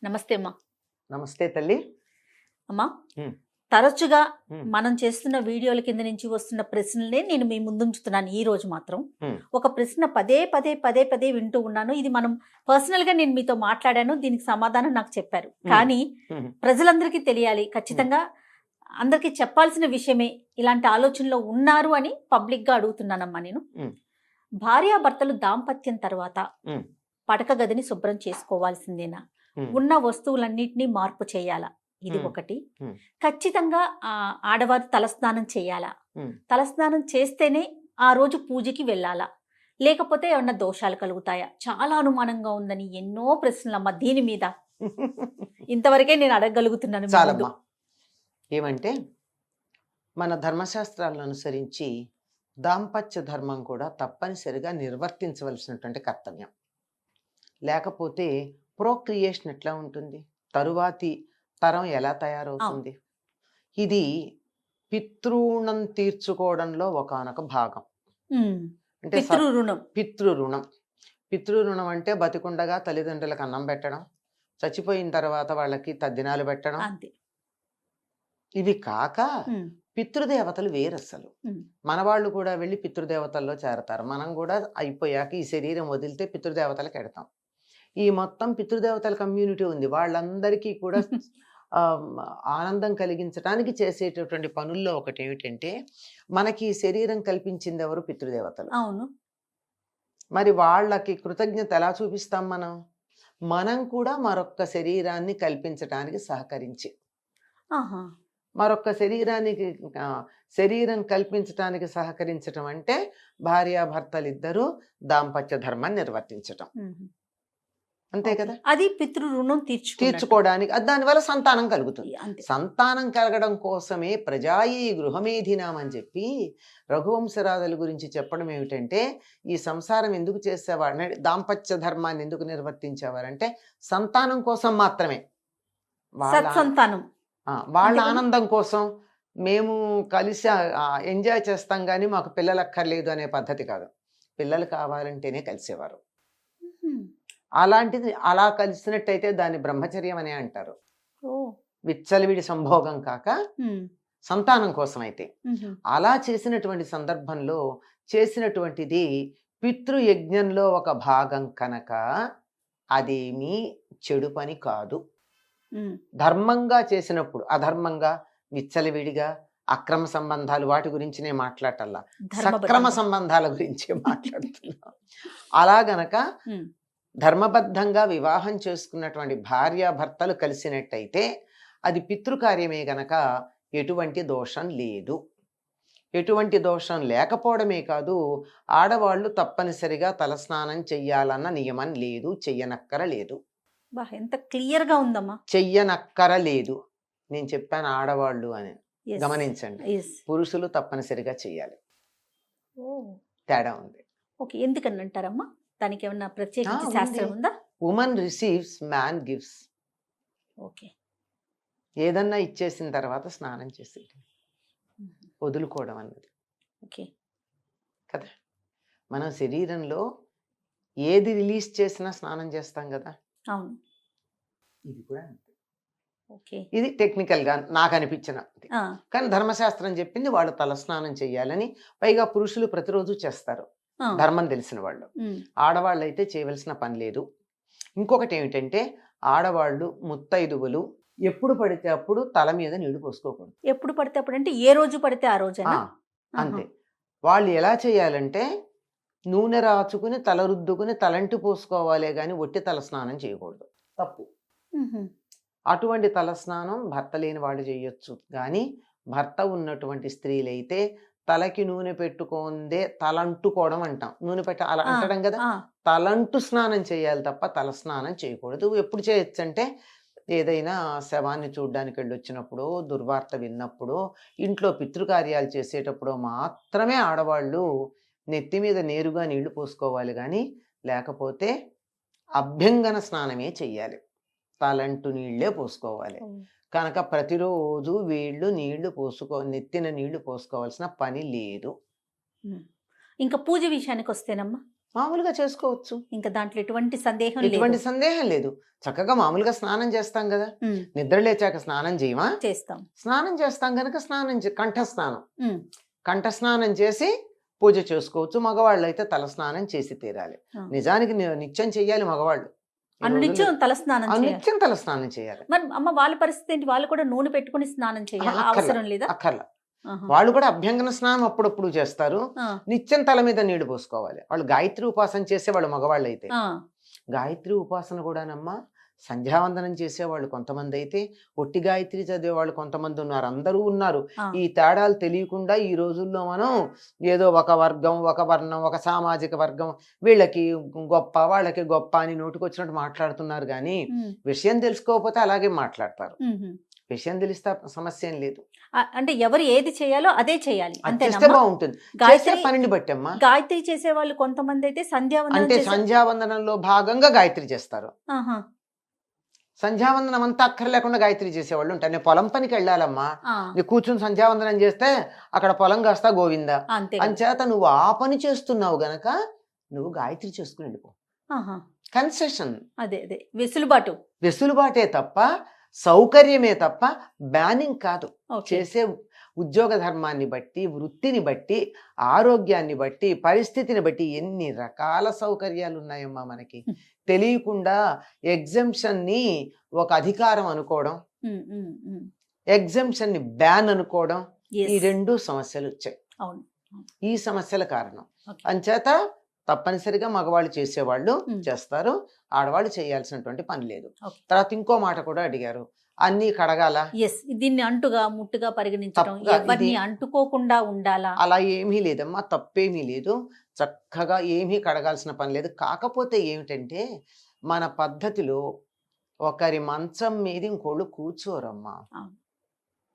నమస్తే అమ్మా. నమస్తే తల్లి. అమ్మా, హ్మ్. తరచుగా హ్మ్. మనం చేస్తున్న వీడియోల కింద నుంచి వస్తున్న ప్రశ్నలనే నేను మీ ముందుంచుతున్నాను ఈ రోజు మాత్రం. హ్మ్. ఒక ప్రశ్న పదే పదే వింటూ ఉన్నాను. ఇది మనం పర్సనల్‌గా నేను మీతో మాట్లాడాను. దీనికి సమాధానం నాకు చెప్పారు. కానీ హ్మ్. ప్రజలందరికీ తెలియాలి. ఖచ్చితంగా అందరికీ చెప్పాల్సిన విషయమే. ఇలాంటి ఆలోచనలో ఉన్నారు అని పబ్లిక్‌గా అడుగుతున్నానమ్మా నేను. హ్మ్. భార్యాభర్తలు దాంపత్యం తర్వాత హ్మ్. పడక గదిని శుభ్రం చేసుకోవాల్సిందేనా? హ్మ్. ఉన్న వస్తువులన్నిటిని మార్పు చేయాలా? ఇది హ్మ్. ఒకటి. హ్మ్. ఖచ్చితంగా ఆడవారు తలస్నానం చేయాలా? హ్మ్. తలస్నానం చేస్తేనే ఆ రోజు పూజకి వెళ్ళాలా? లేకపోతే ఏమన్నా దోషాలు కలుగుతాయా? చాలా అనుమానంగా ఉందని ఎన్నో ప్రశ్నలమ్మ దీని మీద. ఇంతవరకే నేను అడగగలుగుతున్నాను మీ ముందు. చాలమ్మా. ఏమంటే మన ధర్మశాస్త్రాలను అనుసరించి దాంపత్య ధర్మం కూడా తప్పనిసరిగా నిర్వర్తించవలసినటువంటి కర్తవ్యం. లేకపోతే ప్రోక్రియేషన్ ఎట్లా ఉంటుంది? తరువాతి తరం ఎలా అవును. తయారవుతుంది? ఇది పితృణం తీర్చుకోవడంలో ఒకానొక భాగం. హ్మ్. అంటే పితృ రుణం. పితృరుణం. పితృరుణం అంటే బతికుండగా తల్లిదండ్రులకు అన్నం పెట్టడం, చచ్చిపోయిన తర్వాత వాళ్ళకి తద్దినాలు పెట్టడం. అంతే. ఇవి కాక హ్మ్. పితృదేవతలు వేరసలు. హ్మ్. మనవాళ్ళు కూడా వెళ్ళి పితృదేవతల్లో చేరతారు. మనం కూడా అయిపోయాక ఈ శరీరం వదిలితే పితృదేవతలకు ఎడతాం. ఈ మొత్తం పితృదేవతల కమ్యూనిటీ ఉంది. వాళ్ళందరికీ కూడా ఆహ్, ఆనందం కలిగించటానికి చేసేటటువంటి పనుల్లో ఒకటేమిటంటే, మనకి ఈ శరీరం కల్పించిందెవరు? పితృదేవతలు. అవును. మరి వాళ్ళకి కృతజ్ఞత ఎలా చూపిస్తాం మనం? మనం కూడా మరొక్క శరీరాన్ని కల్పించటానికి సహకరించి, ఆహా! మరొక్క శరీరానికి శరీరం కల్పించటానికి సహకరించటం అంటే భార్యాభర్తలిద్దరూ దాంపత్య ధర్మాన్ని నిర్వర్తించటం. హుహు. అంతే ఓకే. కదా! అది పితృ రుణం తీర్చుకున్నట్టు. తీర్చుకోవడానికి దానివల్ల సంతానం కలుగుతుంది. అంతే. సంతానం కలగడం కోసమే ప్రజాయి గృహమేధినాం అని చెప్పి రఘువంశరాజుల గురించి చెప్పడం ఏమిటంటే, ఈ సంసారం ఎందుకు చేసేవాడు, దాంపత్య ధర్మాన్ని ఎందుకు నిర్వర్తించేవారంటే సంతానం కోసం మాత్రమే. వాళ్ళ సత్సంతానం. వాళ్ళ అంతే కదా! ఆనందం కోసం మేము కలిసి ఎంజాయ్ చేస్తాం కానీ మాకు పిల్లలు అక్కర్లేదు అనే పద్ధతి కాదు. పిల్లలు కావాలంటేనే కలిసేవారు. హుహు. అలాంటిది అలా కలిసినట్టయితే దాన్ని బ్రహ్మచర్యం అనే అంటారు. ఓహ్! విచ్చలవిడి సంభోగం కాక హ్మ్. సంతానం కోసమైతే. హుహు. అలా చేసినటువంటి సందర్భంలో చేసినటువంటిది పితృయజ్ఞంలో ఒక భాగం కనుక అదేమీ చెడు పని కాదు. హ్మ్. ధర్మంగా చేసినప్పుడు, అధర్మంగా, విచ్చలవిడిగా, అక్రమ సంబంధాలు వాటి గురించి నేను మాట్లాడటల్లా. సక్రమ ధర్మబద్ధంగా. సంబంధాల గురించే మాట్లాడుతున్నా. అలా గనక హ్మ్. ధర్మబద్ధంగా వివాహం చేసుకున్నటువంటి భార్యాభర్తలు కలిసినట్టయితే అది పితృకార్యమే గనక ఎటువంటి దోషం లేదు. ఎటువంటి దోషం లేకపోవడమే కాదు, ఆడవాళ్ళు తప్పనిసరిగా తలస్నానం చెయ్యాలన్న నియమం లేదు. చెయ్యనక్కరలేదు. అబ్బా! ఎంత క్లియర్‌గా ఉందమ్మా. చెయ్యనక్కరలేదు. నేను చెప్పాను ఆడవాళ్ళు అని. యెస్. గమనించండి. యెస్. పురుషులు తప్పనిసరిగా చెయ్యాలి. ఓహ్! తేడా ఉంది. ఓకే. ఎందుకనంటారమ్మా? దానికేమన్నా ప్రత్యేకించి ఉంది. శాస్త్రం ఉందా? Woman receives, man gives. Okay. ఏదన్నా ఇచ్చేసిన తర్వాత స్నానం చేసేయటం. హుహు. వదులుకోవడం అన్నది. ఓకే. కదా! మనం శరీరంలో ఏది రిలీజ్ చేసినా స్నానం చేస్తాం గదా! అవును. ఇది కూడా అంతే. ఓకే. ఇది టెక్నికల్‌గా నాకనిపించినది. ఆ! కానీ ధర్మశాస్త్రం చెప్పింది వాళ్ళు తలస్నానం చేయాలని. పైగా పురుషులు ప్రతిరోజు చేస్తారు. ఆ! ధర్మం తెలిసిన వాళ్ళు. హ్మ్. ఆడవాళ్ళైతే చేయవలసిన పని లేదు. ఇంకొకటేమిటంటే ఆడవాళ్ళు ముత్తైదువులు ఎప్పుడు పడితే అప్పుడు తల మీద నీళ్లు పోసుకోకూడదు. ఎప్పుడు పడితే అప్పుడంటే ఏ రోజు పడితే ఆ ఆ! రోజేనా? ఆహా! అంతే. వాళ్ళు ఎలా చేయాలంటే నూనె రాచుకుని, తల రుద్దుకుని, తలంటి పోసుకోవాలే గాని ఒట్టి తల స్నానం చేయకూడదు. తప్పు. హుహు. అటువంటి తలస్నానం భర్త లేని వాళ్ళు చేయొచ్చు. గానీ భర్త ఉన్నటువంటి స్త్రీలైతే తలకి నూనె పెట్టుకోందే తలంటుకోవడం అంటాం. నూనె పెట్టి అలా ఆ! అంటడం గదా! ఆ! తలంటు స్నానం చేయాలి తప్ప తలస్నానం చేయకూడదు. ఎప్పుడు చేయొచ్చంటే ఏదైనా శవాన్ని చూడ్డానికెళ్ళొచ్చినప్పుడో, దుర్వార్త విన్నప్పుడో, ఇంట్లో పితృకార్యాలు చేసేటప్పుడో మాత్రమే ఆడవాళ్ళు నెత్తి మీద నేరుగా నీళ్లు పోసుకోవాలి గానీ, లేకపోతే అభ్యంగన స్నానమే చెయ్యాలి. తలంటు నీళ్ళే పోసుకోవాలి. ఓహ్! కనుక ప్రతిరోజు వీళ్ళు నెత్తిన నీళ్లు పోసుకోవాల్సిన పని లేదు. హ్మ్. ఇంకా పూజ విషయానికొస్తేనమ్మా? మామూలుగా చేసుకోవచ్చు. ఇంకా దాంట్లో ఎటువంటి సందేహం లేదు. ఎటువంటి సందేహం లేదు. చక్కగా మామూలుగా స్నానం చేస్తాం కదా, ఉమ్, నిద్ర లేచాక స్నానం చేయమా? చేస్తాం. స్నానం చేస్తాం కనుక కంఠ స్నానం, ఉమ్, కంఠ స్నానం చేసి పూజ చేసుకోవచ్చు. మగవాళ్ళు అయితే తల స్నానం చేసి తీరాలి. ఆ. నిజానికి నిత్యం చెయ్యాలి మగవాళ్ళు. ఈ అనునిత్యం రోజుల్లో తల స్నానం చేయాలి. నిత్యం తల స్నానం చేయాలి. మరి అమ్మ వాళ్ళ పరిస్థితి ఏంటి? వాళ్ళు కూడా నూనె పెట్టుకుని స్నానం చేయాలి, అక్కర్లా, అవసరం లేదా? అక్కర్లా. ఆహా. వాళ్ళు కూడా అభ్యంగన స్నానం అప్పుడప్పుడు చేస్తారు. ఆ, నిత్యం తల మీద నీళ్లు పోసుకోవాలి. వాళ్ళు గాయత్రి ఉపాసన చేసేవాళ్ళు మగవాళ్ళు అయితే. ఆ, గాయత్రి ఉపాసన కూడానమ్మా సంధ్యావందనం చేసేవాళ్ళు కొంతమంది అయితే, ఒట్టి గాయత్రి చదివేవాళ్ళు కొంతమంది ఉన్నారు. అందరూ ఉన్నారు. ఆ. ఈ తేడాలు తెలియకుండా ఈ రోజుల్లో మనం ఏదో ఒక వర్గం, ఒక వర్ణం, ఒక సామాజిక వర్గం, వీళ్ళకి గొప్ప వాళ్ళకి గొప్ప అని నోటికొచ్చినట్టు మాట్లాడుతున్నారు. కానీ ఉమ్, విషయం తెలుసుకోకపోతే అలాగే మాట్లాడతారు. ఉమ్, ఉమ్. విషయం తెలిస్తే సమస్య ఏం లేదు. అంటే ఎవరు ఏది చేయాలో అదే చేయాలి, అది చేస్తే అంతేనా? బాగుంటుంది. చేసే గాయత్రి పనిని బట్టమ్మా. గాయత్రి చేసే వాళ్ళు కొంతమంది అయితే సంధ్యావందనం అంటే చేసే- సంధ్యావందనంలో భాగంగా గాయత్రి చేస్తారు. ఆహా, సంధ్యావందనం అంతా అక్కర్లేకుండా గాయత్రి చేసేవాళ్ళు ఉంటారు. నేను పొలం పనికి వెళ్ళాలమ్మా, ఆ, నీ కూర్చుని సంధ్యావందనం చేస్తే అక్కడ పొలం కాస్తా గోవిందా. అంతే కదా. అంచేత నువ్వు ఆ పని చేస్తున్నావు గనక నువ్వు గాయత్రి చేసుకుని వెళ్ళిపో. ఆహా, కన్సెషన్, అదే అదే వెసులుబాటు. వెసులుబాటే తప్ప సౌకర్యమే తప్ప బ్యానింగ్ కాదు. ఓకే. చేసే ఉద్యోగ ధర్మాన్ని బట్టి, వృత్తిని బట్టి, ఆరోగ్యాన్ని బట్టి, పరిస్థితిని బట్టి ఎన్ని రకాల సౌకర్యాలు ఉన్నాయమ్మా మనకి. హ్మ్. తెలియకుండా ఎగ్జంప్షన్ని ఒక అధికారం అనుకోవడం, ఉమ్, ఉమ్, ఉమ్. ఎగ్జంప్షన్ని బ్యాన్ అనుకోవడం, Yes. ఈ రెండు సమస్యలు వచ్చాయి. అవును. ఈ సమస్యల కారణం. ఓకే. అంచేత తప్పనిసరిగా మగవాళ్ళు చేసేవాళ్ళు ఉమ్. చేస్తారు, ఆడవాళ్ళు చేయాల్సినటువంటి పని లేదు. ఓకే. తర్వాత ఇంకో మాట కూడా అడిగారు, అన్నీ కడగాల? ఎస్, దీన్ని అంటుగా ముట్టుగా పరిగణించడం, తప్పుగా ఎవరిని ఇది- అంటుకోకుండా ఉండాలా? అలా ఏమీ లేదమ్మా, తప్పేమీ లేదు. చక్కగా ఏమీ కడగాల్సిన పని లేదు. కాకపోతే ఏమిటంటే మన పద్ధతిలో ఒకరి మంచం మీద ఇంకోళ్ళు కూర్చోరమ్మా.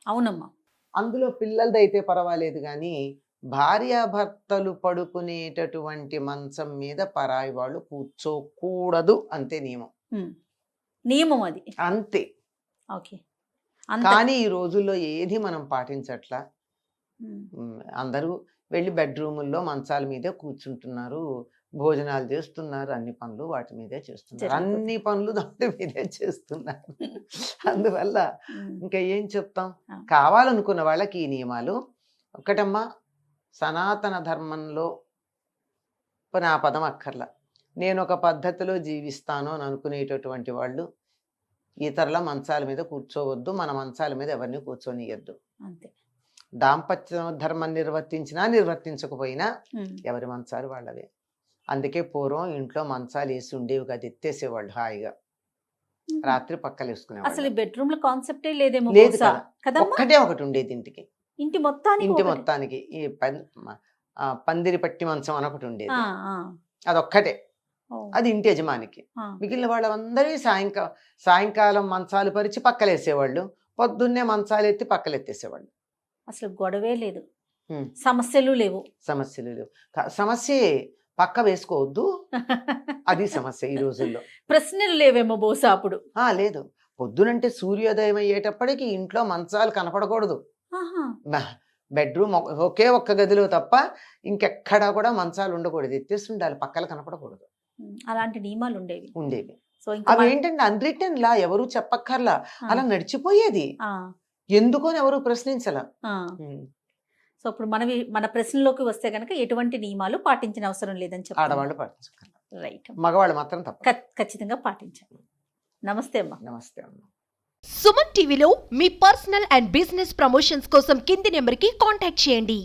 అవునమ్మా. అందులో పిల్లలదైతే పర్వాలేదు, కానీ భార్యాభర్తలు పడుకునేటటువంటి మంచం మీద పరాయి వాళ్ళు కూర్చోకూడదు, అంతే నియమం. ఉమ్. నియమం అది. అంతే. ఓకే. అంత కానీ ఈ రోజుల్లో ఏది మనం పాటించట్లా. ఉమ్. అందరూ వెళ్ళి బెడ్రూముల్లో మంచాల మీదే కూర్చుంటున్నారు, భోజనాలు చేస్తున్నారు, అన్ని పనులు వాటి మీదే చేస్తున్నారు, జరుగుతుంది. అన్ని పనులు దాటి మీదే చేస్తున్నారు. అందువల్ల ఉమ్. ఇంకా ఏం చెప్తాం. ఆ. కావాలనుకున్న వాళ్ళకి ఈ నియమాలు ఒకటమ్మా. సనాతన ధర్మంలో నా పదం అక్కర్లా, నేను ఒక పద్ధతిలో జీవిస్తాను అని అనుకునేటటువంటి వాళ్ళు ఇతరుల మంచాల మీద కూర్చోవద్దు, మన మంచాల మీద ఎవరిని కూర్చొనియద్దు. అంతే. దాంపత్య ధర్మం నిర్వర్తించినా నిర్వర్తించకపోయినా ఉమ్. ఎవరి మంచాలు వాళ్ళవే. అందుకే పూర్వం ఇంట్లో మంచాలు వేసి ఉండేవి కాదు, ఎత్తేసేవాళ్ళు హాయిగా, ఉమ్. రాత్రి పక్కలు అసలు వేసుకునేవాళ్ళు. బెడ్రూమ్ లో కాన్సెప్టే లేదేమో లేదు బహుశా. కదా, కదమ్మా? ఒక్కటే ఒకటి ఉండేది ఇంటికి, ఇంటి మొత్తానికి ఇంటి ఒకటి. మొత్తానికి. ఈ పందిరి పట్టి మంచం అని ఒకటి ఉండేది, ఆ, ఆ. అదొక్కటే. ఓ. అది ఇంటి యజమానికి. ఆ. మిగిలిన వాళ్ళందరి సాయంకాలం మంచాలు పరిచి పక్కలేసేవాళ్ళు, పొద్దున్నే మంచాలు ఎత్తి పక్కలెత్తేసేవాళ్ళు. అసలు గొడవే లేదు, ఉమ్. సమస్యలు లేవు. సమస్యలు లేవు. సమస్యే పక్క వేసుకోవద్దు, అది సమస్య ఈ రోజుల్లో. ప్రశ్నలు లేవేమో బహుశా అప్పుడు. లేదు, పొద్దునంటే సూర్యోదయం అయ్యేటప్పటికి ఇంట్లో మంచాలు కనపడకూడదు. ఆహా. బెడ్రూమ్ ఒకే ఒక్క గదిలో తప్ప ఇంకెక్కడా కూడా మంచాలు ఉండకూడదు, ఎత్తేసి ఉండాలి, పక్కలు కనపడకూడదు. ఉమ్. అలాంటి నియమాలు ఉండేవి. ఉండేవి. సో ఇంకా అవి ఏంటంటే అన్రిటన్ లా, ఎవరు చెప్పక్కర్లా, అలా నడిచిపోయేది. ఆ, ఎందుకని ఎవరు ప్రశ్నించలా. ఆ. సో ఇప్పుడు మన ప్రశ్నలోకి వస్తే కనుక ఎటువంటి నియమాలు పాటించిన అవసరం లేదని చెప్పారు. ఆడవాళ్ళు పాటించక్కర్లా, రైట్. మగవాళ్ళు మాత్రం తప్ప. ఖచ్చితంగా పాటించాలి. నమస్తే అమ్మా. నమస్తే అమ్మ. సుమన్ టీవీలో మీ పర్సనల్ అండ్ బిజినెస్ ప్రమోషన్స్ కోసం కింది నెంబర్కి కాంటాక్ట్ చేయండి.